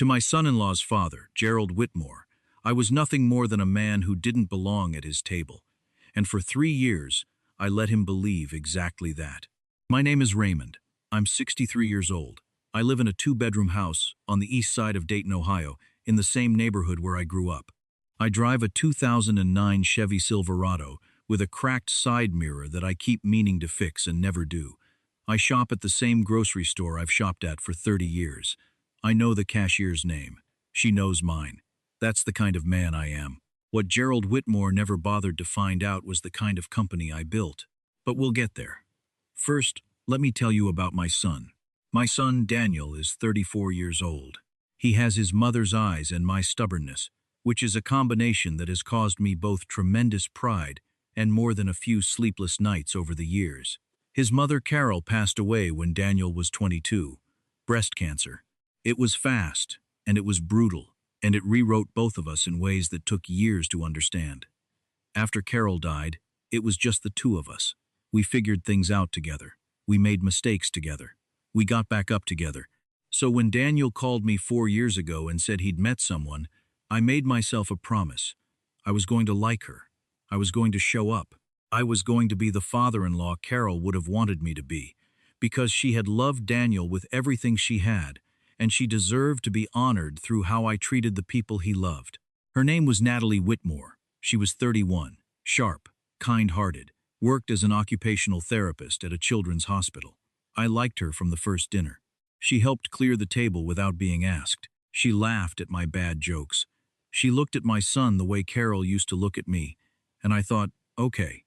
To my son-in-law's father, Gerald Whitmore, I was nothing more than a man who didn't belong at his table, and for 3 years I let him believe exactly that. My name is Raymond. I'm 63 years old. I live in a two-bedroom house on the east side of Dayton, Ohio, in the same neighborhood where I grew up. I drive a 2009 Chevy Silverado with a cracked side mirror that I keep meaning to fix and never do. I shop at the same grocery store I've shopped at for 30 years. I know the cashier's name. She knows mine. That's the kind of man I am. What Gerald Whitmore never bothered to find out was the kind of company I built. But we'll get there. First, let me tell you about my son. My son, Daniel, is 34 years old. He has his mother's eyes and my stubbornness, which is a combination that has caused me both tremendous pride and more than a few sleepless nights over the years. His mother, Carol, passed away when Daniel was 22. Breast cancer. It was fast, and it was brutal, and it rewrote both of us in ways that took years to understand. After Carol died, it was just the two of us. We figured things out together. We made mistakes together. We got back up together. So when Daniel called me 4 years ago and said he'd met someone, I made myself a promise. I was going to like her. I was going to show up. I was going to be the father-in-law Carol would have wanted me to be, because she had loved Daniel with everything she had, and she deserved to be honored through how I treated the people he loved. Her name was Natalie Whitmore. She was 31, sharp, kind-hearted, worked as an occupational therapist at a children's hospital. I liked her from the first dinner. She helped clear the table without being asked. She laughed at my bad jokes. She looked at my son the way Carol used to look at me, and I thought, okay,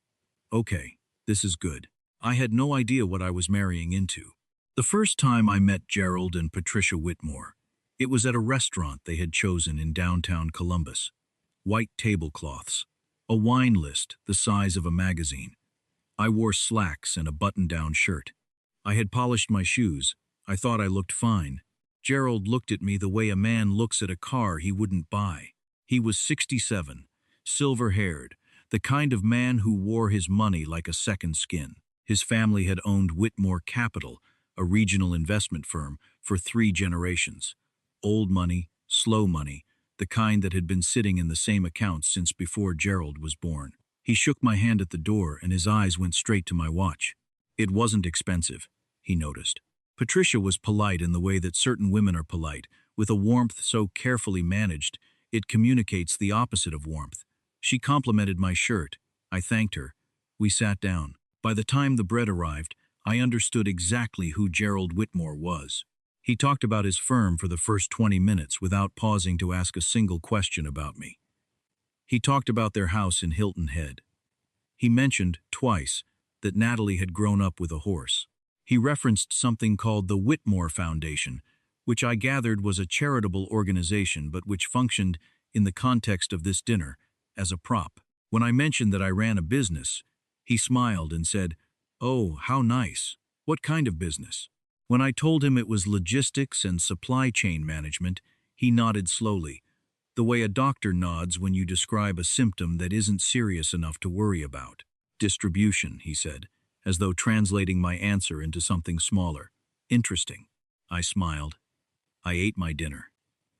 this is good. I had no idea what I was marrying into. The first time I met Gerald and Patricia Whitmore, it was at a restaurant they had chosen in downtown Columbus. White tablecloths, a wine list the size of a magazine. I wore slacks and a button-down shirt. I had polished my shoes. I thought I looked fine. Gerald looked at me the way a man looks at a car he wouldn't buy. He was 67, silver-haired, the kind of man who wore his money like a second skin. His family had owned Whitmore Capital, a regional investment firm, for 3 generations. Old money, slow money, the kind that had been sitting in the same accounts since before Gerald was born. He shook my hand at the door and his eyes went straight to my watch. It wasn't expensive, he noticed. Patricia was polite in the way that certain women are polite, with a warmth so carefully managed, it communicates the opposite of warmth. She complimented my shirt. I thanked her. We sat down. By the time the bread arrived, I understood exactly who Gerald Whitmore was. He talked about his firm for the first 20 minutes without pausing to ask a single question about me. He talked about their house in Hilton Head. He mentioned, twice, that Natalie had grown up with a horse. He referenced something called the Whitmore Foundation, which I gathered was a charitable organization but which functioned, in the context of this dinner, as a prop. When I mentioned that I ran a business, he smiled and said, "Oh, how nice. What kind of business?" When I told him it was logistics and supply chain management, he nodded slowly, the way a doctor nods when you describe a symptom that isn't serious enough to worry about. "Distribution," he said, as though translating my answer into something smaller. "Interesting." I smiled. I ate my dinner.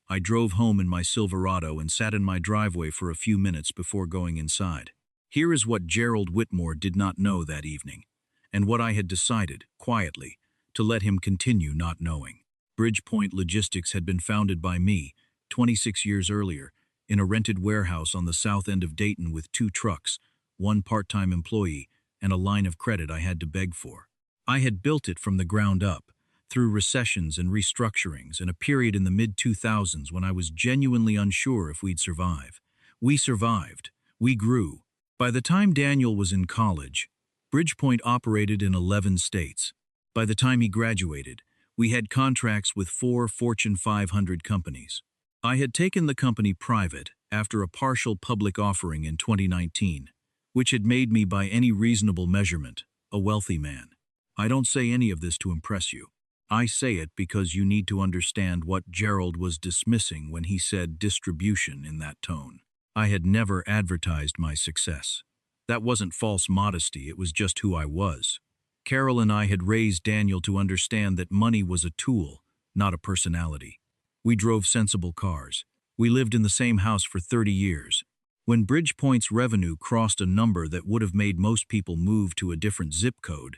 I drove home in my Silverado and sat in my driveway for a few minutes before going inside. Here is what Gerald Whitmore did not know that evening, and what I had decided, quietly, to let him continue not knowing. Bridgepoint Logistics had been founded by me, 26 years earlier, in a rented warehouse on the south end of Dayton with 2 trucks, 1 part-time employee, and a line of credit I had to beg for. I had built it from the ground up, through recessions and restructurings and a period in the mid-2000s when I was genuinely unsure if we'd survive. We survived. We grew. By the time Daniel was in college, Bridgepoint operated in 11 states. By the time he graduated, we had contracts with 4 Fortune 500 companies. I had taken the company private after a partial public offering in 2019, which had made me, by any reasonable measurement, a wealthy man. I don't say any of this to impress you. I say it because you need to understand what Gerald was dismissing when he said distribution in that tone. I had never advertised my success. That wasn't false modesty, it was just who I was. Carol and I had raised Daniel to understand that money was a tool, not a personality. We drove sensible cars. We lived in the same house for 30 years. When Bridgepoint's revenue crossed a number that would have made most people move to a different zip code,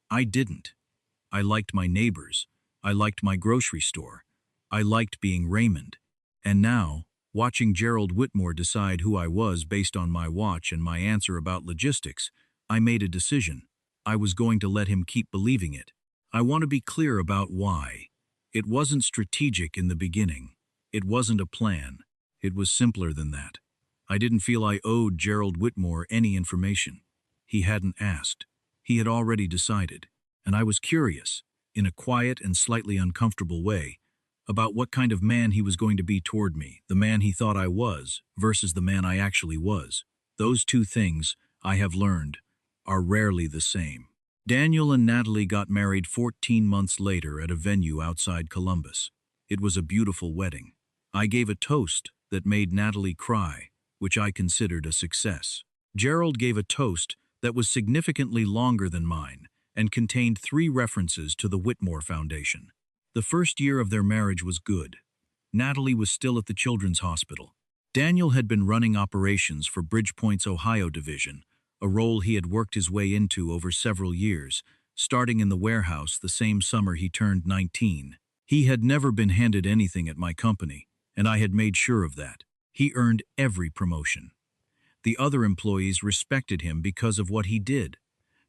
I didn't. I liked my neighbors. I liked my grocery store. I liked being Raymond. And now, watching Gerald Whitmore decide who I was based on my watch and my answer about logistics, I made a decision. I was going to let him keep believing it. I want to be clear about why. It wasn't strategic in the beginning. It wasn't a plan. It was simpler than that. I didn't feel I owed Gerald Whitmore any information. He hadn't asked. He had already decided. And I was curious, in a quiet and slightly uncomfortable way, about what kind of man he was going to be toward me, the man he thought I was versus the man I actually was. Those two things, I have learned, are rarely the same. Daniel and Natalie got married 14 months later at a venue outside Columbus. It was a beautiful wedding. I gave a toast that made Natalie cry, which I considered a success. Gerald gave a toast that was significantly longer than mine and contained 3 references to the Whitmore Foundation. The first year of their marriage was good. Natalie was still at the Children's Hospital. Daniel had been running operations for Bridgepoint's Ohio division, a role he had worked his way into over several years, starting in the warehouse the same summer he turned 19. He had never been handed anything at my company, and I had made sure of that. He earned every promotion. The other employees respected him because of what he did,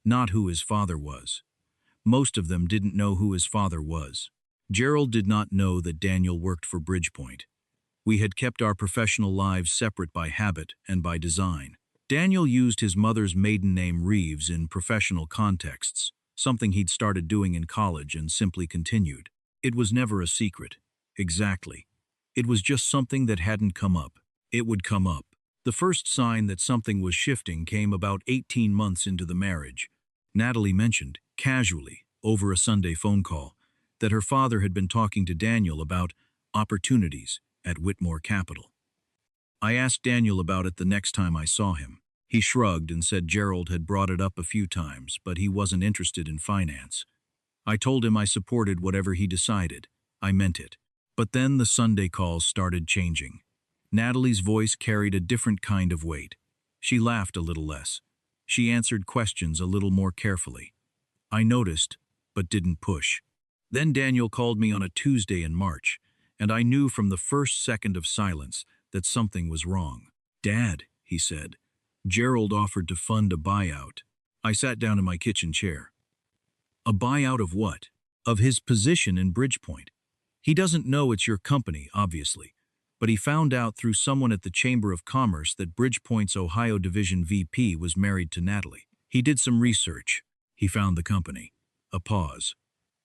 not who his father was. Most of them didn't know who his father was. Gerald did not know that Daniel worked for Bridgepoint. We had kept our professional lives separate by habit and by design. Daniel used his mother's maiden name Reeves in professional contexts, something he'd started doing in college and simply continued. It was never a secret. Exactly. It was just something that hadn't come up. It would come up. The first sign that something was shifting came about 18 months into the marriage. Natalie mentioned, casually, over a Sunday phone call, that her father had been talking to Daniel about opportunities at Whitmore Capital. I asked Daniel about it the next time I saw him. He shrugged and said Gerald had brought it up a few times, but he wasn't interested in finance. I told him I supported whatever he decided. I meant it. But then the Sunday calls started changing. Natalie's voice carried a different kind of weight. She laughed a little less. She answered questions a little more carefully. I noticed, but didn't push. Then Daniel called me on a Tuesday in March, and I knew from the first second of silence that something was wrong. "Dad," he said, "Gerald offered to fund a buyout." I sat down in my kitchen chair. A buyout of what? Of his position in Bridgepoint. He doesn't know it's your company, obviously, but he found out through someone at the Chamber of Commerce that Bridgepoint's Ohio Division VP was married to Natalie. He did some research. He found the company. A pause.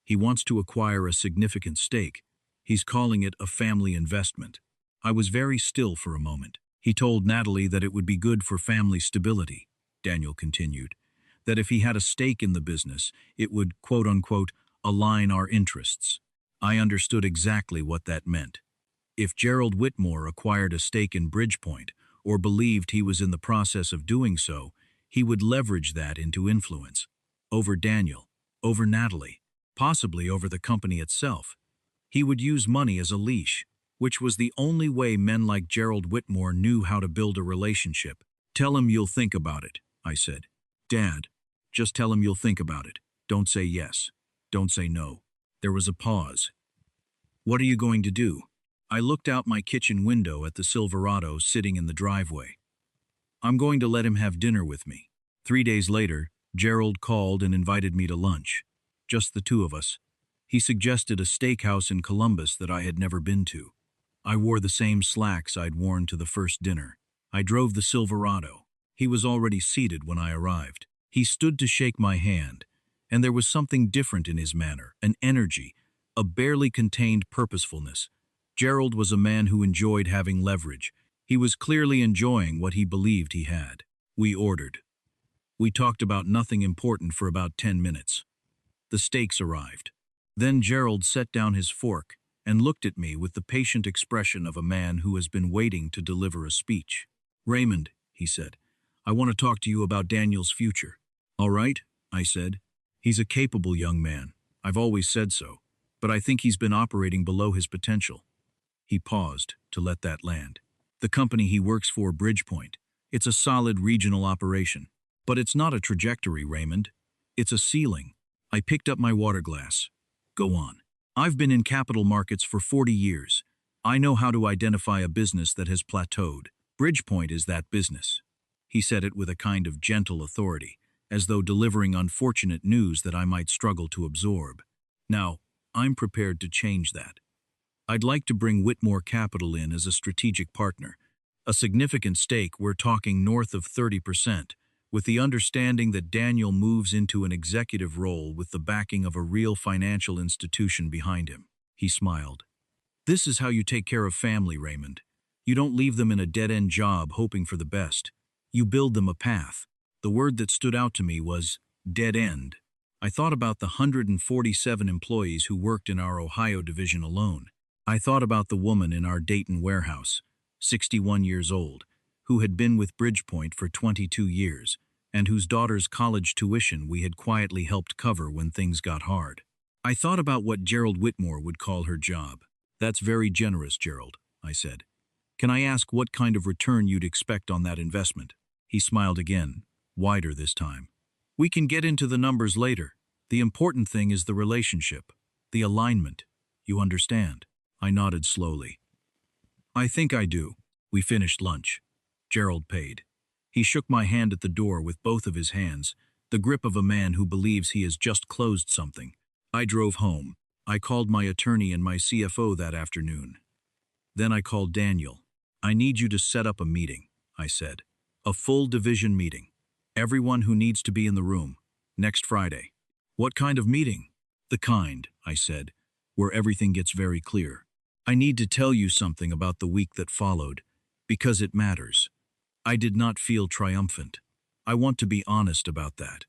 He wants to acquire a significant stake. He's calling it a family investment. I was very still for a moment. He told Natalie that it would be good for family stability, Daniel continued, that if he had a stake in the business, it would, quote-unquote, align our interests. I understood exactly what that meant. If Gerald Whitmore acquired a stake in Bridgepoint, or believed he was in the process of doing so, he would leverage that into influence. Over Daniel, over Natalie, possibly over the company itself. He would use money as a leash, which was the only way men like Gerald Whitmore knew how to build a relationship. "Tell him you'll think about it," I said. "Dad, just tell him you'll think about it. Don't say yes. Don't say no." There was a pause. "What are you going to do?" I looked out my kitchen window at the Silverado sitting in the driveway. "I'm going to let him have dinner with me." 3 days later, Gerald called and invited me to lunch. Just the two of us. He suggested a steakhouse in Columbus that I had never been to. I wore the same slacks I'd worn to the first dinner. I drove the Silverado. He was already seated when I arrived. He stood to shake my hand, and there was something different in his manner, an energy, a barely contained purposefulness. Gerald was a man who enjoyed having leverage. He was clearly enjoying what he believed he had. We ordered. We talked about nothing important for about 10 minutes. The steaks arrived. Then Gerald set down his fork and looked at me with the patient expression of a man who has been waiting to deliver a speech. "Raymond," he said, "I want to talk to you about Daniel's future." "All right," I said. "He's a capable young man. I've always said so. But I think he's been operating below his potential. He paused to let that land. The company he works for, Bridgepoint. It's a solid regional operation. But it's not a trajectory, Raymond. It's a ceiling. I picked up my water glass. Go on. I've been in capital markets for 40 years. I know how to identify a business that has plateaued. Bridgepoint is that business. He said it with a kind of gentle authority, as though delivering unfortunate news that I might struggle to absorb. Now, I'm prepared to change that. I'd like to bring Whitmore Capital in as a strategic partner. A significant stake, we're talking north of 30%, with the understanding that Daniel moves into an executive role with the backing of a real financial institution behind him. He smiled. This is how you take care of family, Raymond. You don't leave them in a dead-end job hoping for the best. You build them a path. The word that stood out to me was dead end. I thought about the 147 employees who worked in our Ohio division alone. I thought about the woman in our Dayton warehouse, 61 years old, who had been with Bridgepoint for 22 years, and whose daughter's college tuition we had quietly helped cover when things got hard. I thought about what Gerald Whitmore would call her job. That's very generous, Gerald, I said. Can I ask what kind of return you'd expect on that investment? He smiled again, wider this time. We can get into the numbers later. The important thing is the relationship, the alignment. You understand? I nodded slowly. I think I do. We finished lunch. Gerald paid. He shook my hand at the door with both of his hands, the grip of a man who believes he has just closed something. I drove home. I called my attorney and my CFO that afternoon. Then I called Daniel. I need you to set up a meeting, I said. A full division meeting. Everyone who needs to be in the room. Next Friday. What kind of meeting? The kind, I said, where everything gets very clear. I need to tell you something about the week that followed, because it matters. I did not feel triumphant. I want to be honest about that.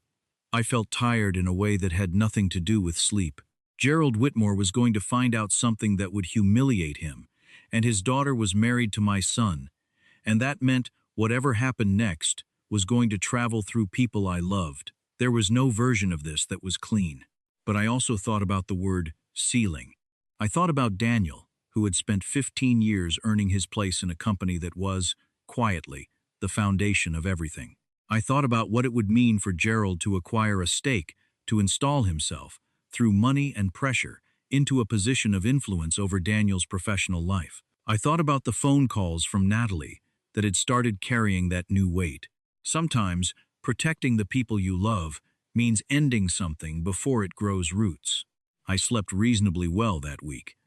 I felt tired in a way that had nothing to do with sleep. Gerald Whitmore was going to find out something that would humiliate him, and his daughter was married to my son, and that meant whatever happened next was going to travel through people I loved. There was no version of this that was clean. But I also thought about the word ceiling. I thought about Daniel, who had spent 15 years earning his place in a company that was, quietly, the foundation of everything. I thought about what it would mean for Gerald to acquire a stake, to install himself, through money and pressure, into a position of influence over Daniel's professional life. I thought about the phone calls from Natalie that had started carrying that new weight. Sometimes, protecting the people you love means ending something before it grows roots. I slept reasonably well that week.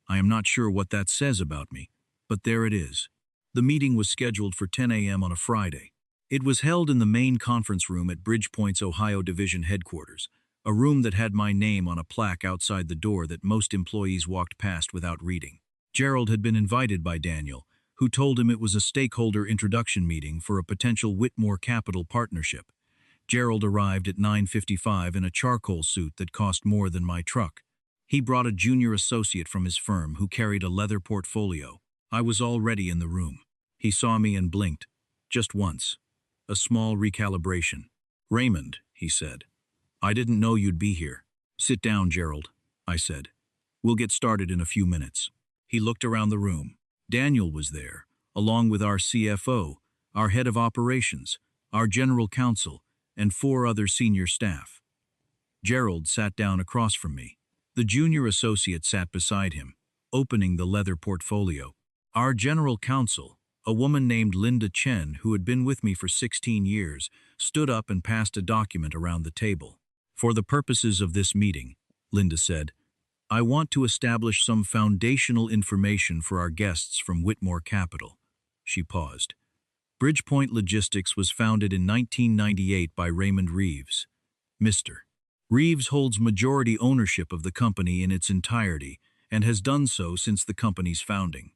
I am not sure what that says about me, but there it is. The meeting was scheduled for 10 a.m. on a Friday. It was held in the main conference room at Bridgepoint's Ohio Division headquarters, a room that had my name on a plaque outside the door that most employees walked past without reading. Gerald had been invited by Daniel, who told him it was a stakeholder introduction meeting for a potential Whitmore Capital partnership. Gerald arrived at 9:55 in a charcoal suit that cost more than my truck. He brought a junior associate from his firm who carried a leather portfolio. I was already in the room. He saw me and blinked. Just once. A small recalibration. Raymond, he said. I didn't know you'd be here. Sit down, Gerald, I said. We'll get started in a few minutes. He looked around the room. Daniel was there, along with our CFO, our head of operations, our general counsel, and 4 other senior staff. Gerald sat down across from me. The junior associate sat beside him, opening the leather portfolio. Our general counsel, a woman named Linda Chen, who had been with me for 16 years, stood up and passed a document around the table. For the purposes of this meeting, Linda said, I want to establish some foundational information for our guests from Whitmore Capital. She paused. Bridgepoint Logistics was founded in 1998 by Raymond Reeves. Mr. Reeves holds majority ownership of the company in its entirety and has done so since the company's founding.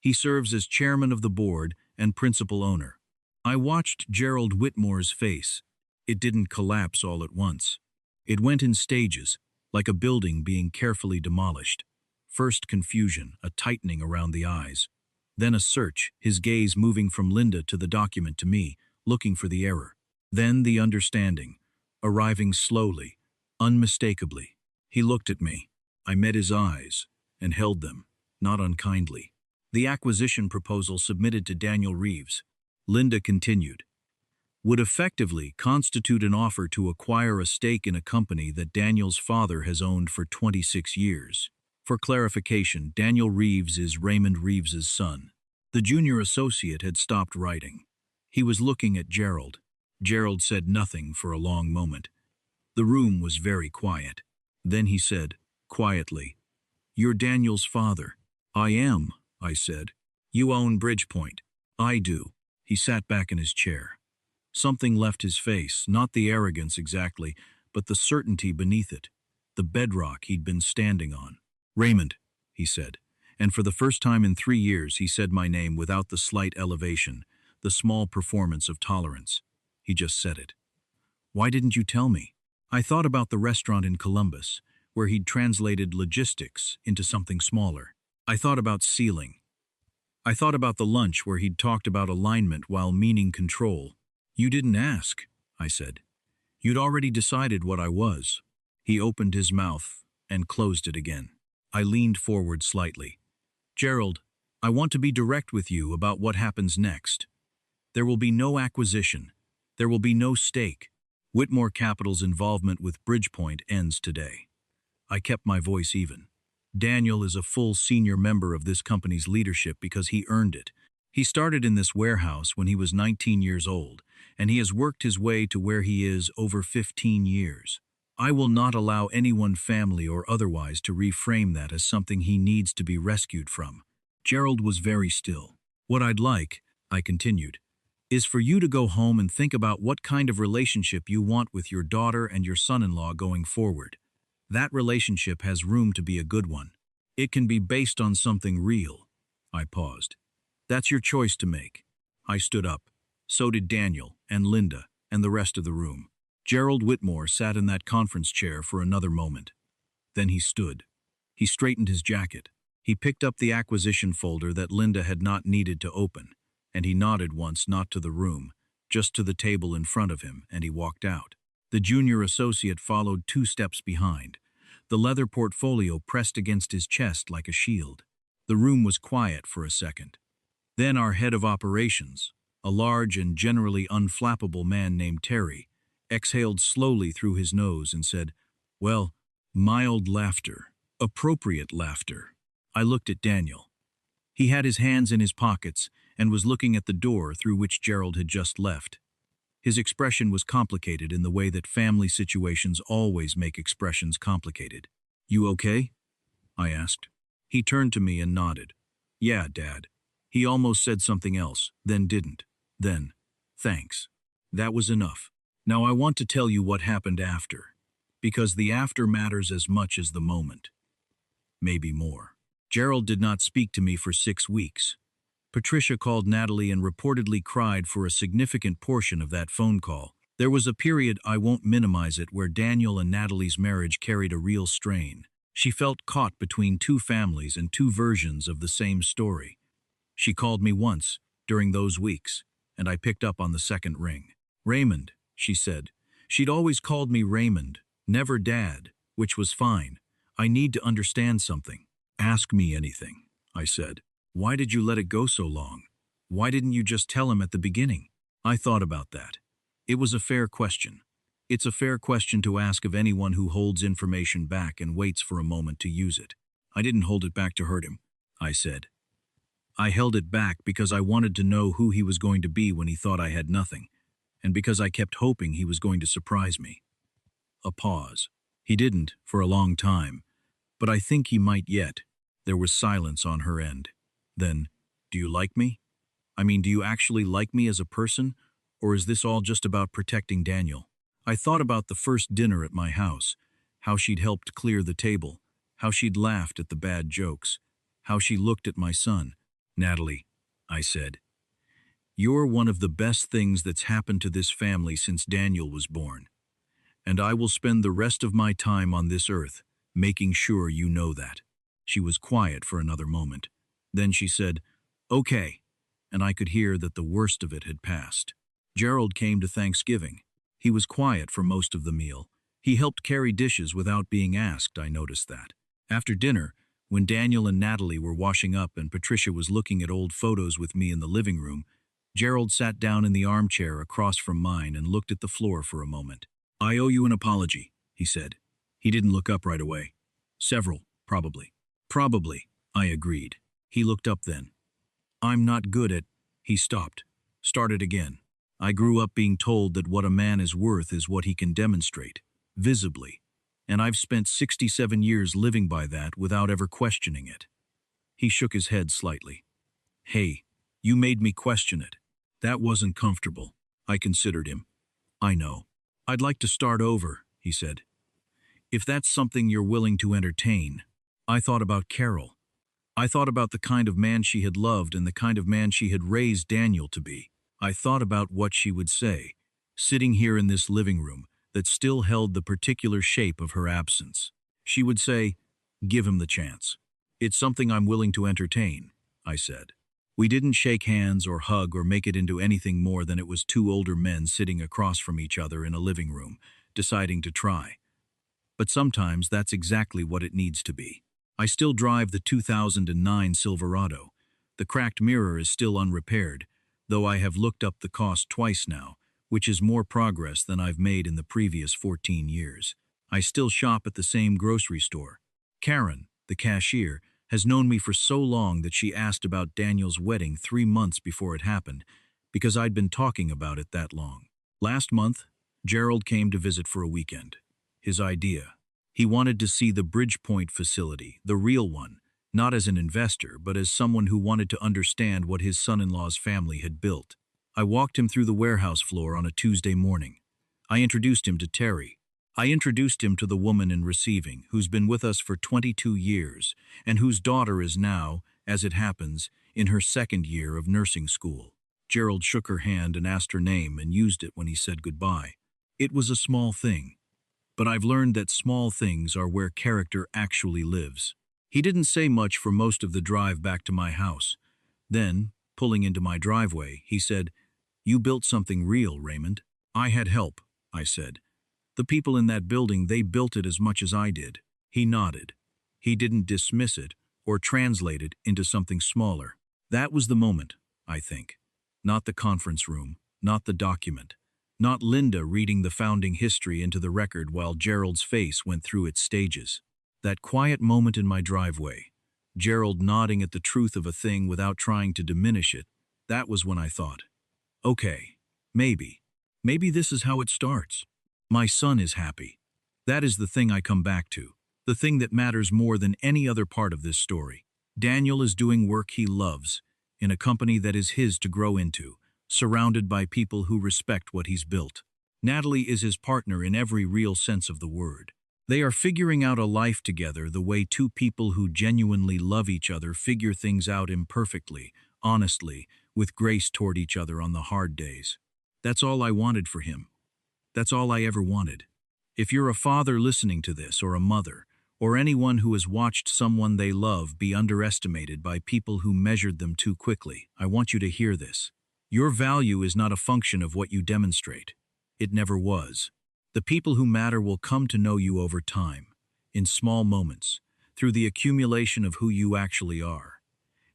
He serves as chairman of the board and principal owner. I watched Gerald Whitmore's face. It didn't collapse all at once. It went in stages, like a building being carefully demolished. First confusion, a tightening around the eyes. Then a search, his gaze moving from Linda to the document to me, looking for the error. Then the understanding, arriving slowly, unmistakably. He looked at me. I met his eyes and held them, not unkindly. The acquisition proposal submitted to Daniel Reeves, Linda continued, would effectively constitute an offer to acquire a stake in a company that Daniel's father has owned for 26 years. For clarification, Daniel Reeves is Raymond Reeves's son. The junior associate had stopped writing. He was looking at Gerald. Gerald said nothing for a long moment. The room was very quiet. Then he said, quietly, "You're Daniel's father." "I am," I said. "You own Bridgepoint." "I do." He sat back in his chair. Something left his face, not the arrogance exactly, but the certainty beneath it, the bedrock he'd been standing on. "Raymond," he said, and for the first time in 3 years he said my name without the slight elevation, the small performance of tolerance. He just said it. "Why didn't you tell me?" I thought about the restaurant in Columbus, where he'd translated logistics into something smaller. I thought about ceiling. I thought about the lunch where he'd talked about alignment while meaning control. "You didn't ask," I said. "You'd already decided what I was." He opened his mouth and closed it again. I leaned forward slightly. "Gerald, I want to be direct with you about what happens next. There will be no acquisition. There will be no stake. Whitmore Capital's involvement with Bridgepoint ends today." I kept my voice even. "Daniel is a full senior member of this company's leadership because he earned it. He started in this warehouse when he was 19 years old, and he has worked his way to where he is over 15 years. I will not allow anyone, family or otherwise, to reframe that as something he needs to be rescued from." Gerald was very still. "What I'd like," I continued, "is for you to go home and think about what kind of relationship you want with your daughter and your son-in-law going forward. That relationship has room to be a good one. It can be based on something real." I paused. "That's your choice to make." I stood up. So did Daniel and Linda and the rest of the room. Gerald Whitmore sat in that conference chair for another moment. Then he stood. He straightened his jacket. He picked up the acquisition folder that Linda had not needed to open, and he nodded once, not to the room, just to the table in front of him, and he walked out. The junior associate followed 2 steps behind, the leather portfolio pressed against his chest like a shield. The room was quiet for a second. Then our head of operations, a large and generally unflappable man named Terry, exhaled slowly through his nose and said, "Well, mild laughter, appropriate laughter." I looked at Daniel. He had his hands in his pockets and was looking at the door through which Gerald had just left. His expression was complicated in the way that family situations always make expressions complicated. "You okay?" I asked. He turned to me and nodded. "Yeah, Dad." He almost said something else, then didn't. Then, "Thanks." That was enough. Now I want to tell you what happened after, because the after matters as much as the moment. Maybe more. Gerald did not speak to me for 6 weeks. Patricia called Natalie and reportedly cried for a significant portion of that phone call. There was a period, I won't minimize it, where Daniel and Natalie's marriage carried a real strain. She felt caught between 2 families and 2 versions of the same story. She called me once, during those weeks, and I picked up on the second ring. "Raymond," she said. She'd always called me Raymond, never Dad, which was fine. "I need to understand something." "Ask me anything," I said. "Why did you let it go so long? Why didn't you just tell him at the beginning?" I thought about that. It was a fair question. It's a fair question to ask of anyone who holds information back and waits for a moment to use it. "I didn't hold it back to hurt him," I said. "I held it back because I wanted to know who he was going to be when he thought I had nothing, and because I kept hoping he was going to surprise me." A pause. He didn't, for a long time, but I think he might yet. There was silence on her end. Then, "Do you like me? I mean, do you actually like me as a person, or is this all just about protecting Daniel?" I thought about the first dinner at my house, how she'd helped clear the table, how she'd laughed at the bad jokes, how she looked at my son. "Natalie," I said, "you're one of the best things that's happened to this family since Daniel was born, and I will spend the rest of my time on this earth making sure you know that." She was quiet for another moment. Then she said, "Okay," and I could hear that the worst of it had passed. Gerald came to Thanksgiving. He was quiet for most of the meal. He helped carry dishes without being asked, I noticed that. After dinner, When Daniel and Natalie were washing up and Patricia was looking at old photos with me in the living room, Gerald sat down in the armchair across from mine and looked at the floor for a moment. "I owe you an apology," he said. He didn't look up right away. "Several, probably." "Probably," I agreed. He looked up then. "I'm not good at—" He stopped. Started again. "I grew up being told that what a man is worth is what he can demonstrate, visibly. And I've spent 67 years living by that without ever questioning it." He shook his head slightly. "Hey, you made me question it." That wasn't comfortable. I considered him. "I know. I'd like to start over," he said. "If that's something you're willing to entertain." I thought about Carol. I thought about the kind of man she had loved and the kind of man she had raised Daniel to be. I thought about what she would say, sitting here in this living room that still held the particular shape of her absence. She would say, "Give him the chance." "It's something I'm willing to entertain," I said. We didn't shake hands or hug or make it into anything more than it was two older men sitting across from each other in a living room, deciding to try. But sometimes that's exactly what it needs to be. I still drive the 2009 Silverado. The cracked mirror is still unrepaired, though I have looked up the cost twice now, which is more progress than I've made in the previous 14 years. I still shop at the same grocery store. Karen, the cashier, has known me for so long that she asked about Daniel's wedding 3 months before it happened, because I'd been talking about it that long. Last month, Gerald came to visit for a weekend. His idea. He wanted to see the Bridgepoint facility, the real one, not as an investor, but as someone who wanted to understand what his son-in-law's family had built. I walked him through the warehouse floor on a Tuesday morning. I introduced him to Terry. I introduced him to the woman in receiving, who's been with us for 22 years, and whose daughter is now, as it happens, in her 2nd year of nursing school. Gerald shook her hand and asked her name and used it when he said goodbye. It was a small thing, but I've learned that small things are where character actually lives. He didn't say much for most of the drive back to my house. Then, pulling into my driveway, he said, "You built something real, Raymond." "I had help," I said. "The people in that building, they built it as much as I did." He nodded. He didn't dismiss it or translate it into something smaller. That was the moment, I think. Not the conference room, not the document, not Linda reading the founding history into the record while Gerald's face went through its stages. That quiet moment in my driveway, Gerald nodding at the truth of a thing without trying to diminish it, that was when I thought, okay, maybe this is how it starts. My son is happy. That is the thing I come back to, the thing that matters more than any other part of this story. Daniel is doing work he loves, in a company that is his to grow into, surrounded by people who respect what he's built. Natalie is his partner in every real sense of the word. They are figuring out a life together the way two people who genuinely love each other figure things out imperfectly, honestly, with grace toward each other on the hard days. That's all I wanted for him. That's all I ever wanted. If you're a father listening to this, or a mother, or anyone who has watched someone they love be underestimated by people who measured them too quickly, I want you to hear this. Your value is not a function of what you demonstrate. It never was. The people who matter will come to know you over time, in small moments, through the accumulation of who you actually are.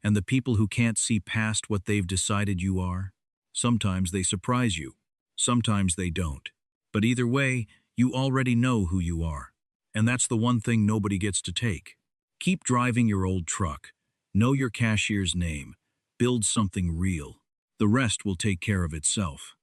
And the people who can't see past what they've decided you are, sometimes they surprise you, sometimes they don't. But either way, you already know who you are. And that's the one thing nobody gets to take. Keep driving your old truck. Know your cashier's name. Build something real. The rest will take care of itself.